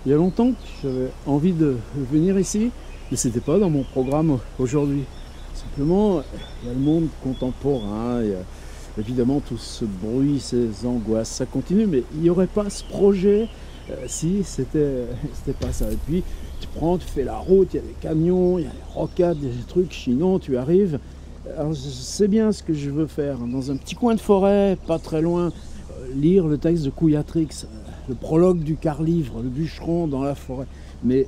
Il y a longtemps que j'avais envie de venir ici, mais c'était pas dans mon programme aujourd'hui. Simplement, il y a le monde contemporain, il y a évidemment tout ce bruit, ces angoisses, ça continue, mais il n'y aurait pas ce projet si c'était pas ça. Et puis, tu fais la route, il y a des camions, il y a des rocades, il y a des trucs chiants, tu arrives. Alors, je sais bien ce que je veux faire, dans un petit coin de forêt, pas très loin, lire le texte de Couillatrix, le prologue du quart-livre, le bûcheron dans la forêt. Mais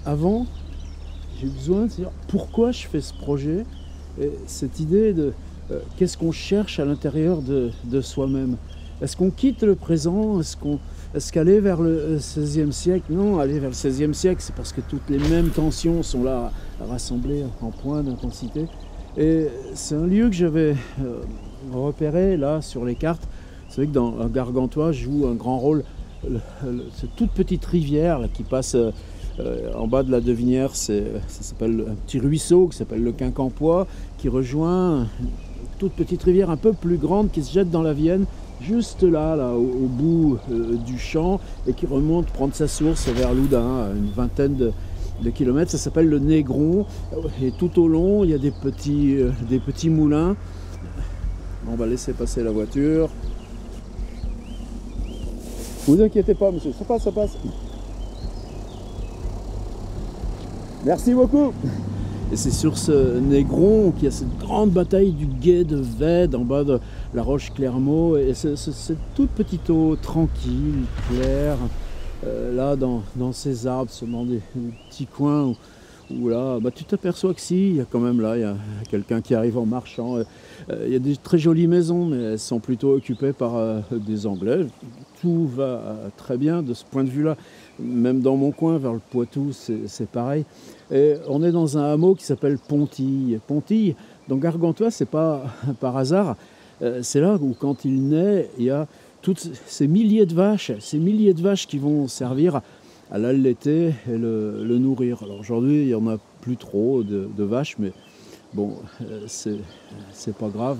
avant, j'ai besoin de dire pourquoi je fais ce projet, et cette idée de qu'est-ce qu'on cherche à l'intérieur de soi-même. Est-ce qu'on quitte le présent? Est-ce qu'aller vers le XVIe siècle? Non, aller vers le XVIe siècle, c'est parce que toutes les mêmes tensions sont là, rassemblées en points d'intensité. Et c'est un lieu que j'avais repéré là sur les cartes. Vous savez que dans Gargantua joue un grand rôle cette toute petite rivière là, qui passe en bas de la Devinière. Ça s'appelle un petit ruisseau qui s'appelle le Quincampoix, qui rejoint une toute petite rivière un peu plus grande qui se jette dans la Vienne, juste là au bout du champ, et qui remonte prendre sa source vers Loudun, à une vingtaine de kilomètres. Ça s'appelle le Négron, et tout au long il y a des petits moulins. On va laisser passer la voiture. Vous inquiétez pas, monsieur, ça passe, ça passe. Merci beaucoup. Et c'est sur ce Négron qu'il y a cette grande bataille du gué de Vède en bas de la roche Clermont. Et c'est cette toute petite eau tranquille, claire, là dans ces arbres, dans des petits coins où là, tu t'aperçois que si, il y a quand même là, il y a quelqu'un qui arrive en marchant. Il y a des très jolies maisons, mais elles sont plutôt occupées par des Anglais. Tout va très bien de ce point de vue-là. Même dans mon coin, vers le Poitou, c'est pareil. Et on est dans un hameau qui s'appelle Pontille. Pontille, dans Gargantua, c'est pas par hasard. C'est là où, quand il naît, il y a toutes ces milliers de vaches qui vont servir à l'allaiter et le nourrir. Alors aujourd'hui, il n'y en a plus trop de vaches, mais bon, c'est pas grave.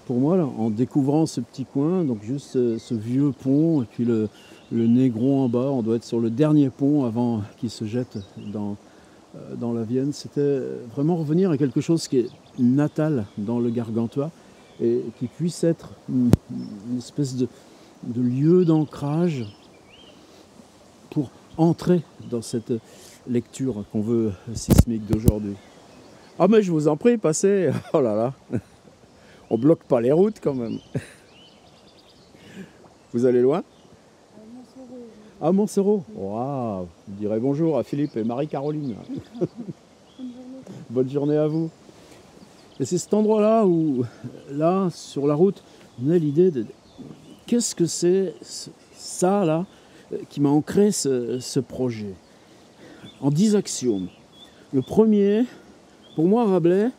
Pour moi, là, en découvrant ce petit coin, donc juste ce vieux pont, et puis le Négron en bas, on doit être sur le dernier pont avant qu'il se jette dans la Vienne. C'était vraiment revenir à quelque chose qui est natal dans le Gargantua, et qui puisse être une espèce de lieu d'ancrage pour entrer dans cette lecture qu'on veut sismique d'aujourd'hui. Ah mais je vous en prie, passez. Oh là là, on bloque pas les routes quand même. Vous allez loin? À Montsoreau. Waouh, je dirais bonjour à Philippe et Marie-Caroline. Bonne journée à vous. Et c'est cet endroit-là où, là, sur la route, on a l'idée de qu'est-ce que c'est ça là qui m'a ancré ce projet. En 10 axiomes. Le premier, pour moi, Rabelais,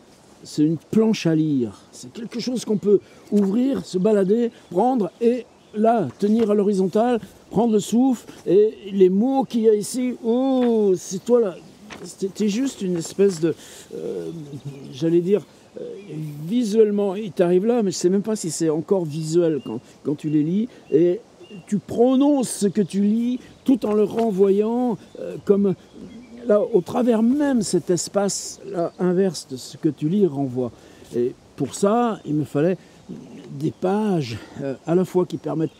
c'est une planche à lire. C'est quelque chose qu'on peut ouvrir, se balader, prendre et là, tenir à l'horizontale, prendre le souffle, et les mots qu'il y a ici, oh, c'est toi là. C'était juste une espèce de, j'allais dire, visuellement, il t'arrive là, mais je ne sais même pas si c'est encore visuel quand tu les lis, et tu prononces ce que tu lis tout en le renvoyant comme là, au travers même cet espace là, inverse de ce que tu lis renvoie. Et pour ça, il me fallait des pages à la fois qui permettent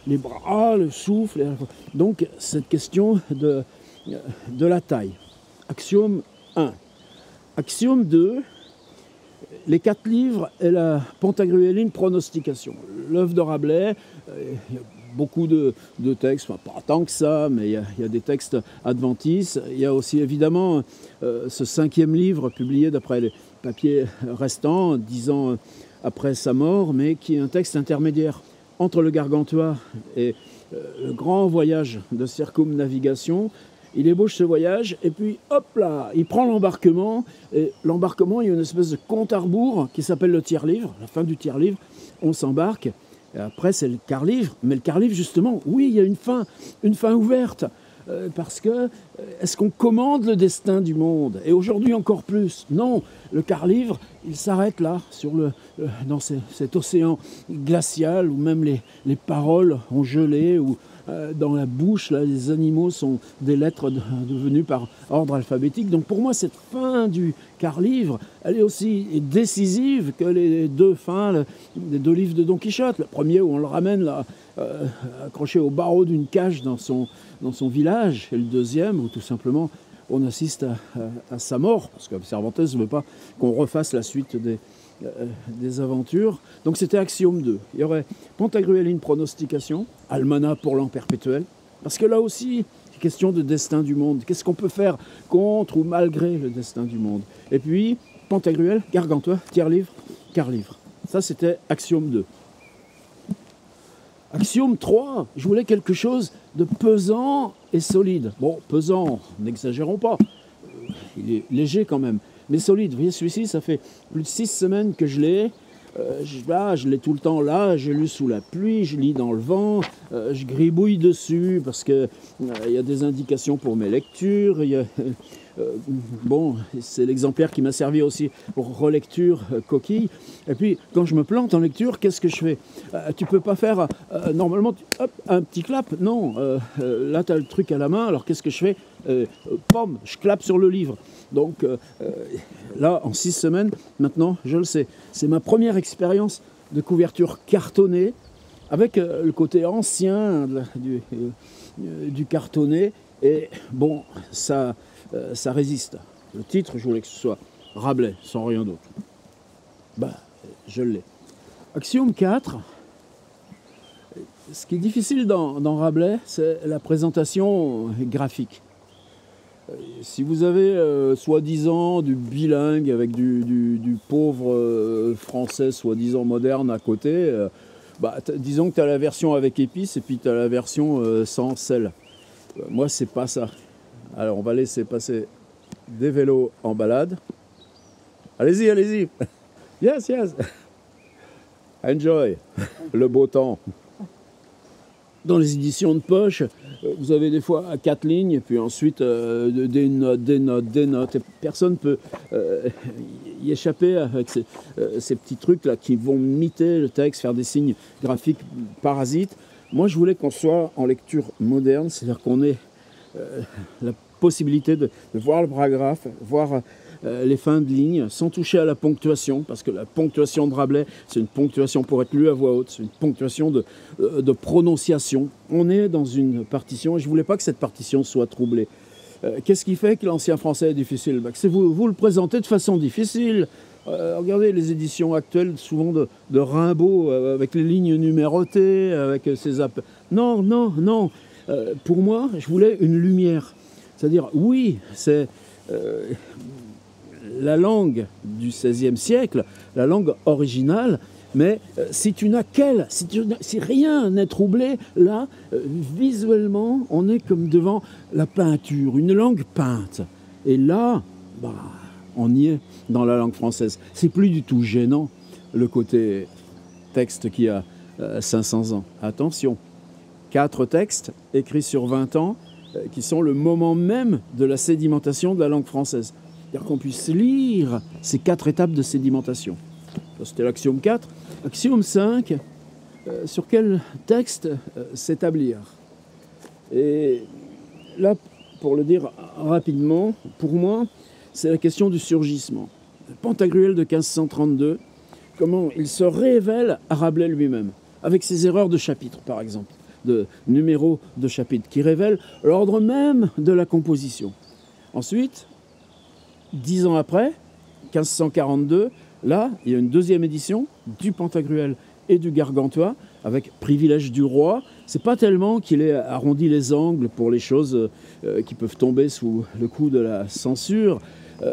les bras, le souffle. Donc cette question de la taille. Axiome 1. Axiome 2. Les 4 livres et la Pantagruéline pronostication. L'œuvre de Rabelais, il y a beaucoup de textes, enfin, pas tant que ça, mais il y a des textes adventistes. Il y a aussi évidemment ce 5e livre publié d'après les papiers restants, 10 ans après sa mort, mais qui est un texte intermédiaire entre le Gargantua et le grand voyage de circumnavigation. Il ébauche ce voyage, et puis hop là, il prend l'embarquement, et l'embarquement, il y a une espèce de compte à rebours qui s'appelle le tiers-livre. À la fin du tiers-livre, on s'embarque, et après c'est le quart-livre, mais le quart-livre justement, oui, il y a une fin ouverte, parce que est-ce qu'on commande le destin du monde? Et aujourd'hui encore plus, non, le quart-livre, il s'arrête là, dans cet océan glacial, où même les paroles ont gelé, où dans la bouche, là, les animaux sont des lettres devenues par ordre alphabétique. Donc pour moi, cette fin du quart-livre, elle est aussi décisive que les deux fins, les deux livres de Don Quichotte. Le premier où on le ramène là, accroché au barreau d'une cage dans son village, et le deuxième où tout simplement on assiste à sa mort, parce que Cervantes ne veut pas qu'on refasse la suite des aventures. Donc c'était Axiome 2. Il y aurait Pantagruel une pronostication, Almanach pour l'an perpétuel, parce que là aussi, c'est question de destin du monde. Qu'est-ce qu'on peut faire contre ou malgré le destin du monde? Et puis, Pantagruel, Gargantua, tiers-livre, quart-livre. Ça, c'était Axiome 2. Axiome 3, je voulais quelque chose de pesant et solide. Bon, pesant, n'exagérons pas, il est léger quand même, mais solide. Vous voyez, celui-ci, ça fait plus de 6 semaines que je l'ai. Je l'ai tout le temps là, je lu sous la pluie, je lis dans le vent, je gribouille dessus parce qu'il y a des indications pour mes lectures. Bon, c'est l'exemplaire qui m'a servi aussi pour relecture coquille. Et puis, quand je me plante en lecture, qu'est-ce que je fais? Tu peux pas faire, normalement, hop, un petit clap. Non, là, tu as le truc à la main, alors qu'est-ce que je fais? Pom, je clappe sur le livre. Donc là, en 6 semaines, maintenant, je le sais. C'est ma première expérience de couverture cartonnée, avec le côté ancien du cartonné. Et bon, ça résiste. Le titre, je voulais que ce soit Rabelais, sans rien d'autre. Bah, je l'ai. Axiome 4. Ce qui est difficile dans Rabelais, c'est la présentation graphique. Si vous avez soi-disant du bilingue avec du pauvre français soi-disant moderne à côté, disons que tu as la version avec épices et puis tu as la version sans sel. Moi, c'est pas ça. Alors, on va laisser passer des vélos en balade. Allez-y, allez-y. Yes, yes. Enjoy. Le beau temps. Dans les éditions de poche, vous avez des fois 4 lignes, et puis ensuite des notes. Et personne ne peut y échapper avec ces petits trucs-là qui vont miter le texte, faire des signes graphiques parasites. Moi, je voulais qu'on soit en lecture moderne, c'est-à-dire qu'on ait la possibilité de voir le paragraphe, voir les fins de ligne, sans toucher à la ponctuation, parce que la ponctuation de Rabelais, c'est une ponctuation pour être lue à voix haute, c'est une ponctuation de prononciation. On est dans une partition, et je ne voulais pas que cette partition soit troublée. Qu'est-ce qui fait que l'ancien français est difficile? C'est vous le présentez de façon difficile. Regardez les éditions actuelles, souvent de Rimbaud, avec les lignes numérotées, avec ses appels. Non, non, non. Pour moi, je voulais une lumière. C'est-à-dire, oui, c'est la langue du XVIe siècle, la langue originale, mais si rien n'est troublé, là, visuellement, on est comme devant la peinture, une langue peinte. Et là, on y est dans la langue française. C'est plus du tout gênant, le côté texte qui a 500 ans. Attention, 4 textes écrits sur 20 ans qui sont le moment même de la sédimentation de la langue française. C'est-à-dire qu'on puisse lire ces 4 étapes de sédimentation. C'était l'axiome 4. Axiome 5, sur quel texte s'établir? Et là, pour le dire rapidement, pour moi, c'est la question du surgissement. Pantagruel de 1532, comment il se révèle à Rabelais lui-même, avec ses erreurs de chapitre, par exemple, de numéros de chapitre, qui révèlent l'ordre même de la composition. Ensuite, 10 ans après, 1542, là, il y a une deuxième édition du Pantagruel et du Gargantua, avec privilège du roi. C'est pas tellement qu'il ait arrondi les angles pour les choses qui peuvent tomber sous le coup de la censure.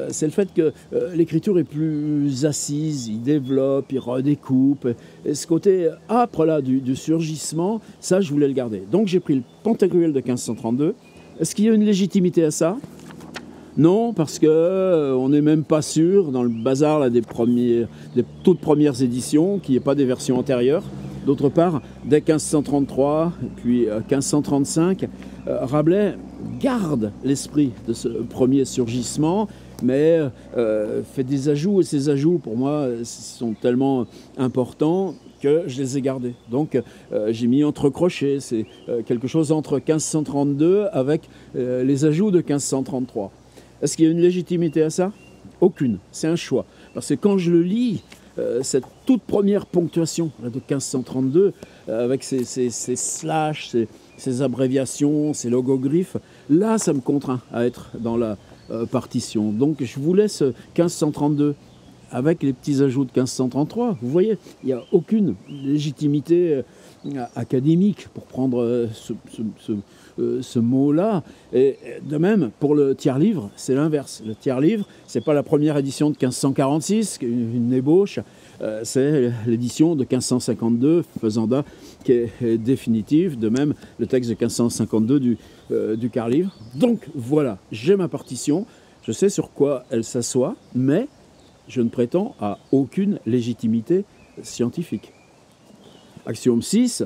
C'est le fait que l'écriture est plus assise, il développe, il redécoupe. Et ce côté âpre là du surgissement, ça je voulais le garder. Donc j'ai pris le Pantagruel de 1532. Est-ce qu'il y a une légitimité à ça? Non, parce qu'on n'est même pas sûr, dans le bazar là, des toutes premières éditions, qu'il n'y ait pas des versions antérieures. D'autre part, dès 1533, puis 1535, Rabelais garde l'esprit de ce premier surgissement, mais fait des ajouts, et ces ajouts, pour moi, sont tellement importants que je les ai gardés. Donc j'ai mis entre crochets, c'est quelque chose entre 1532 avec les ajouts de 1533. Est-ce qu'il y a une légitimité à ça? Aucune, c'est un choix. Parce que quand je le lis, cette toute première ponctuation là, de 1532, avec ces slash, ces abréviations, ces logogriffes, là ça me contraint à être dans la partition. Donc je vous laisse 1532 avec les petits ajouts de 1533. Vous voyez, il n'y a aucune légitimité académique pour prendre ce mot-là. Et de même, pour le tiers-livre, c'est l'inverse. Le tiers-livre, ce n'est pas la première édition de 1546, une ébauche, c'est l'édition de 1552, faisant date, qui est définitive. De même, le texte de 1552 du quart-livre. Donc voilà, j'ai ma partition, je sais sur quoi elle s'assoit, mais je ne prétends à aucune légitimité scientifique. Axiome 6,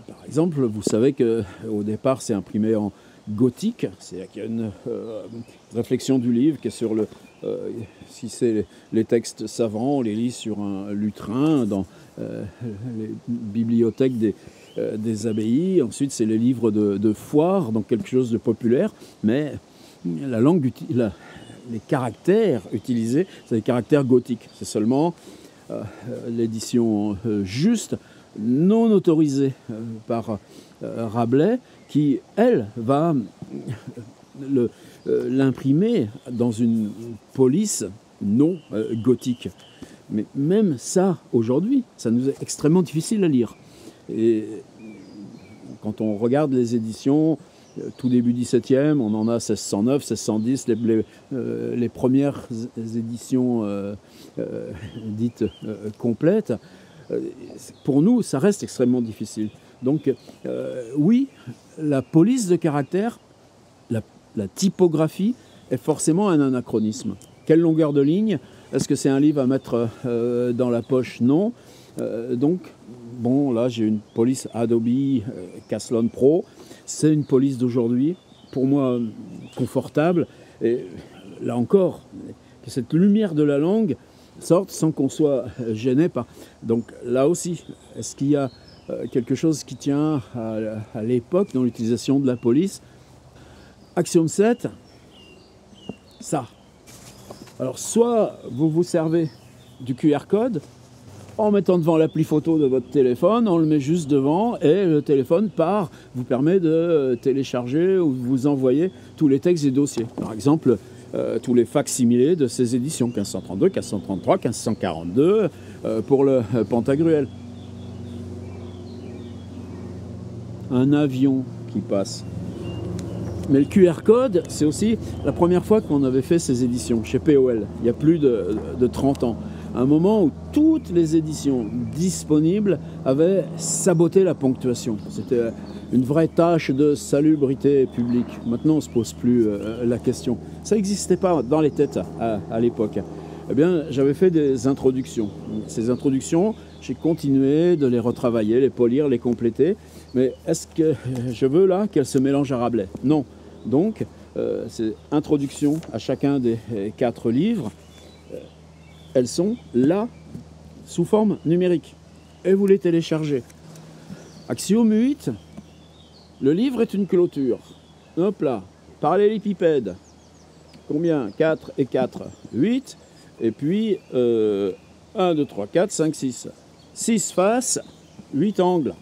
par exemple, vous savez qu'au départ, c'est imprimé en gothique, c'est-à-dire qu'il y a une réflexion du livre qui est sur si c'est les textes savants, on les lit sur un lutrin dans les bibliothèques des abbayes. Ensuite, c'est les livres de foire, donc quelque chose de populaire, mais la langue, les caractères utilisés, c'est des caractères gothiques. C'est seulement l'édition juste, non autorisée par Rabelais, qui, elle, va l'imprimer dans une police non gothique. Mais même ça, aujourd'hui, ça nous est extrêmement difficile à lire. Et quand on regarde les éditions, tout début 17e, on en a 1609, 1610, les premières éditions dites complètes. Pour nous, ça reste extrêmement difficile. Donc, oui, la police de caractère, la typographie, est forcément un anachronisme. Quelle longueur de ligne? Est-ce que c'est un livre à mettre dans la poche? Non. Donc, bon, là, j'ai une police Adobe Caslon Pro. C'est une police d'aujourd'hui, pour moi, confortable. Et là encore, que cette lumière de la langue sorte sans qu'on soit gêné par... Donc là aussi, est-ce qu'il y a quelque chose qui tient à l'époque dans l'utilisation de la police? Axiome 7, ça. Alors soit vous vous servez du QR code en mettant devant l'appli photo de votre téléphone, on le met juste devant et le téléphone vous permet de télécharger ou de vous envoyer tous les textes et dossiers. Par exemple, tous les facsimilés de ces éditions 1532, 1533, 1542 pour le Pantagruel. Un avion qui passe. Mais le QR code, c'est aussi la première fois qu'on avait fait ces éditions chez POL, il y a plus de 30 ans. À un moment où toutes les éditions disponibles avaient saboté la ponctuation. C'était une vraie tâche de salubrité publique. Maintenant, on ne se pose plus la question. Ça n'existait pas dans les têtes à l'époque. Eh bien, j'avais fait des introductions. Ces introductions, j'ai continué de les retravailler, les polir, les compléter. Mais est-ce que je veux là qu'elles se mélangent à Rabelais? Non. Donc, c'est introduction à chacun des 4 livres. Elles sont là, sous forme numérique. Et vous les téléchargez. Axiome 8, le livre est une clôture. Hop là, parallélépipède. Combien? 4 et 4, 8. Et puis, 1, 2, 3, 4, 5, 6. 6 faces, 8 angles.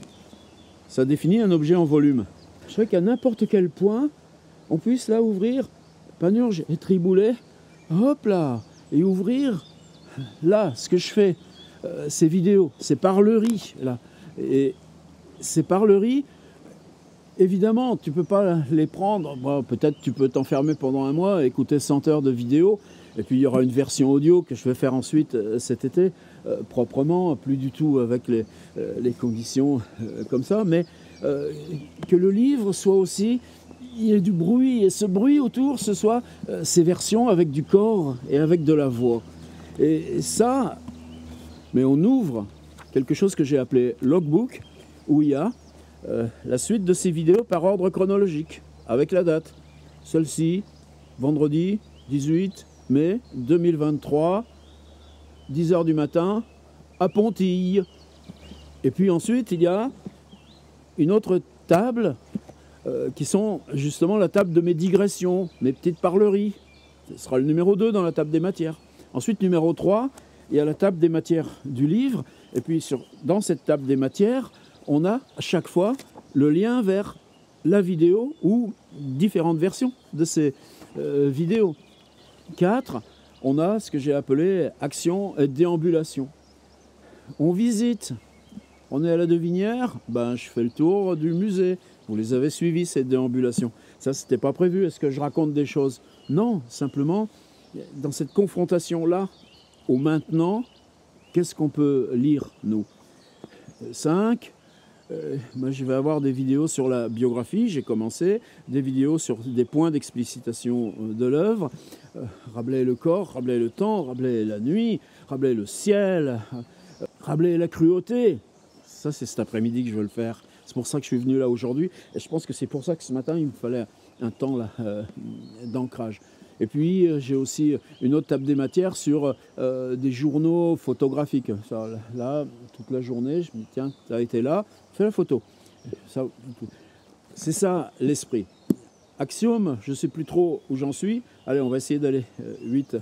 Ça définit un objet en volume. Je sais qu'à n'importe quel point, on puisse là ouvrir Panurge et Triboulet. Hop là, et ouvrir... Là, ce que je fais, ces vidéos, ces parleries, là. Et ces parleries, évidemment, tu ne peux pas les prendre. Bon, peut-être tu peux t'enfermer pendant un mois, écouter 100 heures de vidéos, et puis il y aura une version audio que je vais faire ensuite cet été, proprement, plus du tout avec les conditions comme ça, mais que le livre soit aussi... Il y ait du bruit, et ce bruit autour, ce soit ces versions avec du corps et avec de la voix. Et ça, mais on ouvre quelque chose que j'ai appelé logbook, où il y a la suite de ces vidéos par ordre chronologique, avec la date. Celle-ci, vendredi 18 mai 2023, 10 h du matin, à Pontille. Et puis ensuite, il y a une autre table qui sont justement la table de mes digressions, mes petites parleries. Ce sera le numéro 2 dans la table des matières. Ensuite, numéro 3, il y a la table des matières du livre. Et puis dans cette table des matières, on a à chaque fois le lien vers la vidéo ou différentes versions de ces vidéos. 4, on a ce que j'ai appelé action et déambulation. On visite, on est à la Devinière, ben, je fais le tour du musée. Vous les avez suivis, ces déambulations. Ça, c'était pas prévu. Est-ce que je raconte des choses? Non, simplement, dans cette confrontation-là, au maintenant, qu'est-ce qu'on peut lire, nous? 5, moi, je vais avoir des vidéos sur la biographie, j'ai commencé, des vidéos sur des points d'explicitation de l'œuvre. Rabelais et le corps, Rabelais et le temps, Rabelais et la nuit, Rabelais et le ciel, Rabelais et la cruauté. Ça, c'est cet après-midi que je veux le faire. C'est pour ça que je suis venu là aujourd'hui. Et je pense que c'est pour ça que ce matin, il me fallait un temps d'ancrage. Et puis, j'ai aussi une autre table des matières sur des journaux photographiques. Ça, là, toute la journée, je me dis, tiens, tu as été là, fais la photo. C'est ça l'esprit. Axiome, je ne sais plus trop où j'en suis. Allez, on va essayer d'aller 8,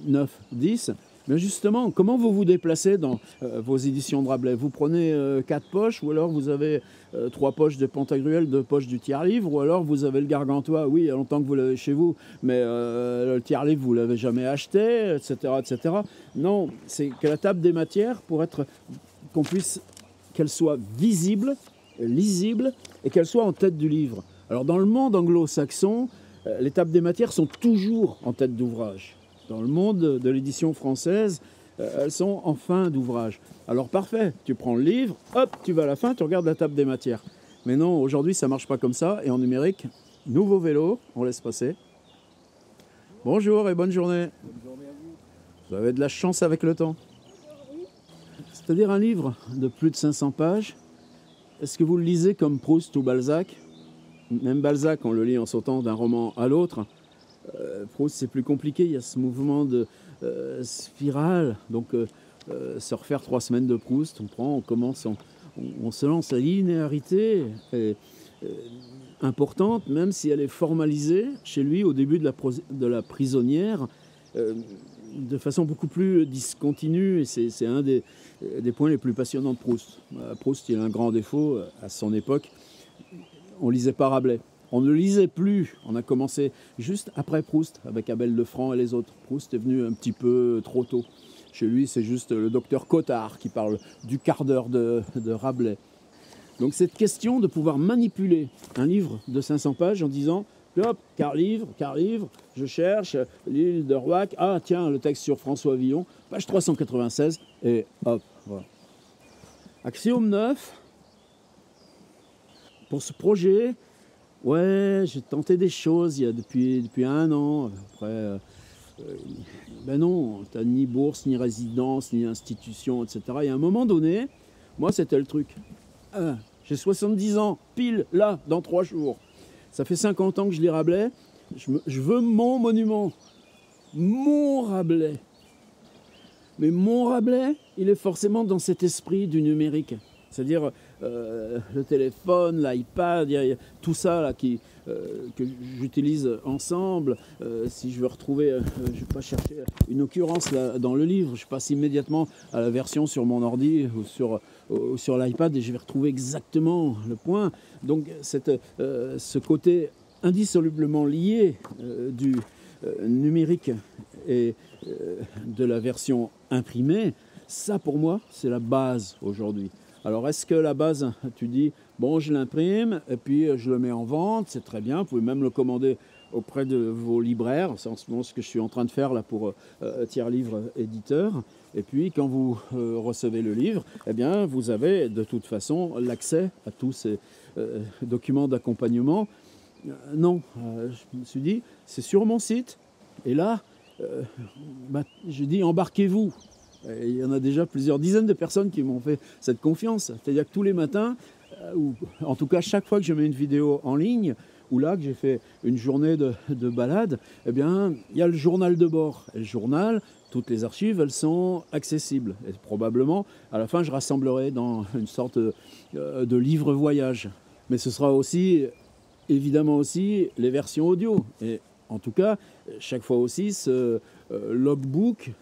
9, 10. Mais justement, comment vous vous déplacez dans vos éditions de Rabelais? Vous prenez 4 poches, ou alors vous avez 3 poches de Pantagruel, 2 poches du tiers-livre, ou alors vous avez le Gargantua, oui, il y a longtemps que vous l'avez chez vous, mais le tiers-livre, vous ne l'avez jamais acheté, etc., etc. Non, c'est que la table des matières, pour être qu'elle soit visible, lisible, et qu'elle soit en tête du livre. Alors dans le monde anglo-saxon, les tables des matières sont toujours en tête d'ouvrage. Dans le monde de l'édition française, elles sont en fin d'ouvrage. Alors parfait, tu prends le livre, hop, tu vas à la fin, tu regardes la table des matières. Mais non, aujourd'hui, ça ne marche pas comme ça. Et en numérique, nouveau vélo, on laisse passer. Bonjour et bonne journée. Bonne journée à vous. Vous avez de la chance avec le temps. C'est-à-dire un livre de plus de 500 pages. Est-ce que vous le lisez comme Proust ou Balzac? Même Balzac, on le lit en sautant d'un roman à l'autre. Proust, c'est plus compliqué, il y a ce mouvement de spirale. Donc, se refaire 3 semaines de Proust, on commence, on se lance. La linéarité est importante, même si elle est formalisée chez lui au début de la prisonnière, de façon beaucoup plus discontinue. Et c'est un des points les plus passionnants de Proust. Proust, il a un grand défaut à son époque. On ne lisait pas Rabelais. On ne lisait plus, on a commencé juste après Proust, avec Abel Lefranc et les autres. Proust est venu un petit peu trop tôt. Chez lui, c'est juste le docteur Cottard qui parle du quart d'heure de Rabelais. Donc cette question de pouvoir manipuler un livre de 500 pages en disant, hop, quart livre, je cherche, l'île de Rouac, ah tiens, le texte sur François Villon, page 396, et hop, voilà. Axiome 9, pour ce projet, ouais, j'ai tenté des choses depuis 1 an. Après, ben non, tu n'as ni bourse, ni résidence, ni institution, etc. Et à un moment donné, moi, c'était le truc. J'ai 70 ans, pile là, dans 3 jours. Ça fait 50 ans que je lis Rabelais. Je veux mon monument. Mon Rabelais. Mais mon Rabelais, il est forcément dans cet esprit du numérique. C'est-à-dire le téléphone, l'iPad, tout ça là, que j'utilise ensemble. Si je veux retrouver, je ne vais pas chercher une occurrence là, dans le livre, je passe immédiatement à la version sur mon ordi ou sur l'iPad et je vais retrouver exactement le point. Donc ce côté indissolublement lié du numérique et de la version imprimée, ça pour moi c'est la base aujourd'hui. Alors, est-ce que la base, tu dis, bon, je l'imprime et puis je le mets en vente, c'est très bien, vous pouvez même le commander auprès de vos libraires, c'est en ce moment ce que je suis en train de faire là pour Tiers Livre Éditeur. Et puis, quand vous recevez le livre, eh bien, vous avez de toute façon l'accès à tous ces documents d'accompagnement. Non, je me suis dit, c'est sur mon site, et là, je dis, embarquez-vous. Et il y en a déjà plusieurs dizaines de personnes qui m'ont fait cette confiance. C'est-à-dire que tous les matins, ou en tout cas chaque fois que je mets une vidéo en ligne, ou là que j'ai fait une journée de balade, eh bien, il y a le journal de bord. Et le journal, toutes les archives, elles sont accessibles. Et probablement, à la fin, je rassemblerai dans une sorte de livre voyage. Mais ce sera aussi, évidemment aussi, les versions audio. Et en tout cas, chaque fois aussi, ce logbook,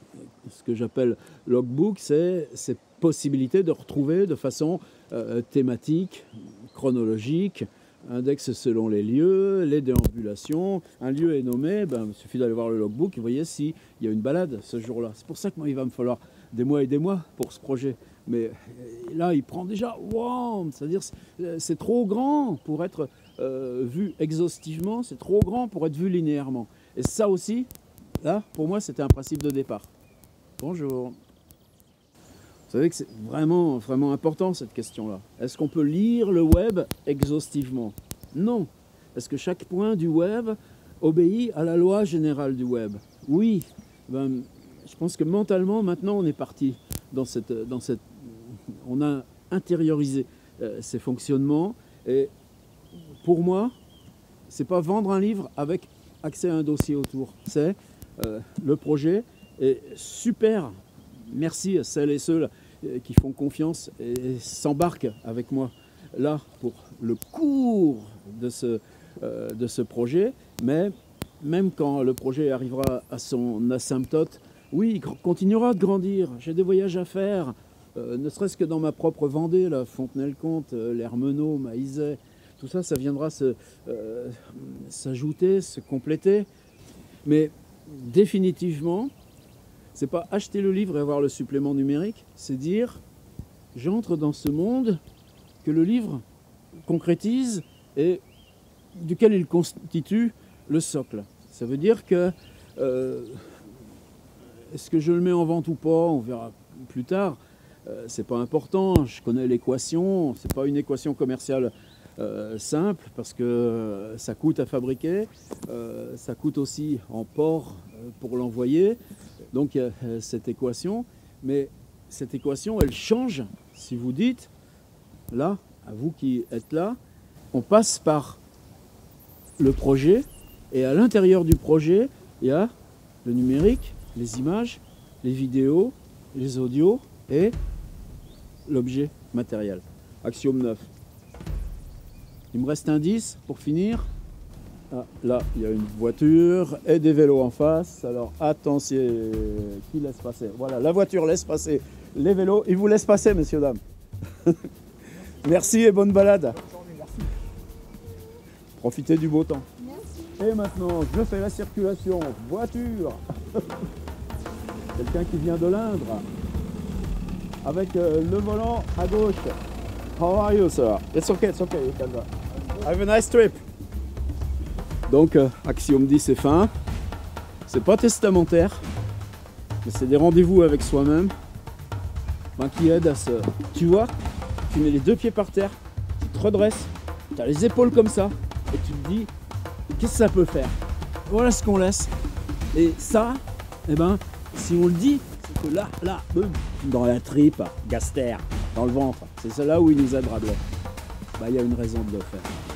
ce que j'appelle logbook, c'est ces possibilités de retrouver de façon thématique, chronologique, index selon les lieux, les déambulations. Un lieu est nommé, ben, il suffit d'aller voir le logbook et vous voyez s'il y a une balade ce jour-là. C'est pour ça que moi, il va me falloir des mois et des mois pour ce projet. Mais là, il prend déjà, wow, c'est-à-dire c'est trop grand pour être vu exhaustivement, c'est trop grand pour être vu linéairement. Et ça aussi, là, pour moi, c'était un principe de départ. Bonjour. Vous savez que c'est vraiment, vraiment important cette question-là. Est-ce qu'on peut lire le web exhaustivement? Non. Est-ce que chaque point du web obéit à la loi générale du web? Oui. Ben, je pense que mentalement, maintenant, on est parti dans cette... On a intériorisé ces fonctionnements. Et pour moi, c'est pas vendre un livre avec accès à un dossier autour. C'est le projet est super. Merci à celles et ceux là, qui font confiance et s'embarquent avec moi là pour le cours de ce projet. Mais même quand le projet arrivera à son asymptote, oui, il continuera de grandir. J'ai des voyages à faire, ne serait-ce que dans ma propre Vendée, là, Fontenay-le-Comte, l'Hermenot, Maïzet, tout ça, ça viendra s'ajouter, se compléter. Mais définitivement, c'est pas acheter le livre et avoir le supplément numérique, c'est dire j'entre dans ce monde que le livre concrétise et duquel il constitue le socle. Ça veut dire que est-ce que je le mets en vente ou pas, on verra plus tard. C'est pas important, je connais l'équation, c'est pas une équation commerciale simple parce que ça coûte à fabriquer, ça coûte aussi en port pour l'envoyer. Donc il y a cette équation, mais cette équation elle change si vous dites, là, à vous qui êtes là, on passe par le projet et à l'intérieur du projet il y a le numérique, les images, les vidéos, les audios et l'objet matériel. Axiome 9. Il me reste un 10 pour finir. Ah, là, il y a une voiture et des vélos en face. Alors attention, qui laisse passer? Voilà, la voiture laisse passer les vélos. Il vous laisse passer, messieurs, dames. Merci et bonne balade. Bonne journée, merci. Profitez du beau temps. Merci. Et maintenant, je fais la circulation. Voiture. Quelqu'un qui vient de l'Indre. Avec le volant à gauche. How are you, sir? It's okay, you can go. Have a nice trip. Donc, axiome 10 c'est fin. C'est pas testamentaire, mais c'est des rendez-vous avec soi-même qui aident à se... Tu vois, tu mets les deux pieds par terre, tu te redresses, tu as les épaules comme ça, et tu te dis, qu'est-ce que ça peut faire? Voilà ce qu'on laisse. Et ça, eh ben, si on le dit, c'est que là, boum, dans la tripe, gaster, dans le ventre, c'est là où il nous aidera de l'être. Il y a une raison de le faire.